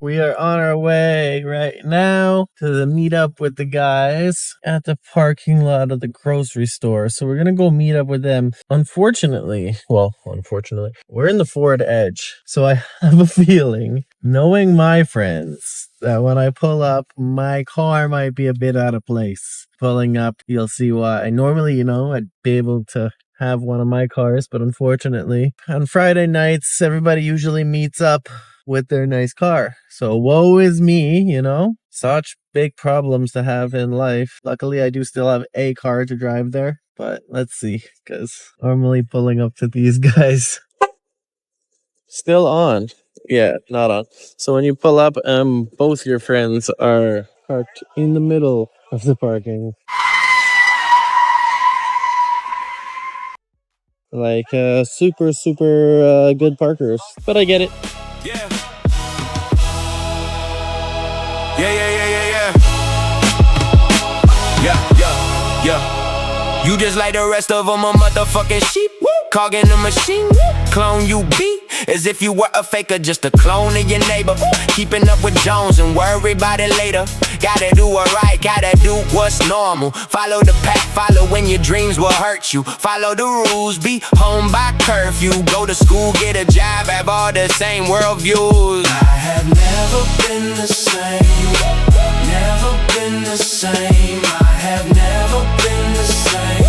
We are on our way right now to the meetup with the guys at the parking lot of the grocery store. So we're going to go meet up with them. Unfortunately, we're in the Ford Edge. So I have a feeling, knowing my friends, that when I pull up, my car might be a bit out of place. Pulling up, you'll see why. Normally, I'd be able to have one of my cars, but unfortunately, on Friday nights, everybody usually meets up with their nice car. So woe is me, such big problems to have in life. Luckily, I do still have a car to drive there, but let's see, because normally pulling up to these guys. Still on. Yeah, not on. So when you pull up, both your friends are parked in the middle of the parking. Like super good parkers, but I get it. Yeah. You just like the rest of them, a motherfucking sheep. Cogging the machine, clone you be as if you were a faker, just a clone of your neighbor. Keeping up with Jones and worry about it later. Gotta do it right, gotta do what's normal. Follow the pack, follow when your dreams will hurt you. Follow the rules, be home by curfew. Go to school, get a job, have all the same worldviews. I have never been the same. Never been the same. I have never been the same.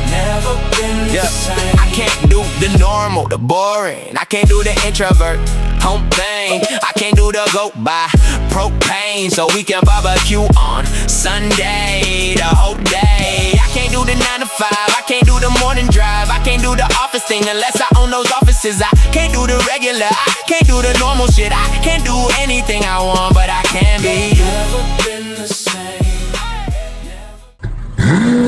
Never been the same. I can't do the normal, the boring. I can't do the introvert home thing. I can't do the go by propane, so we can barbecue on Sunday the whole day. I can't do the 9 to 5. I can't do the morning drive. I can't do the office thing unless I own those offices. I can't do the regular. I can't do the normal shit. I can't do anything I want, but I can be. Never been the same. Never.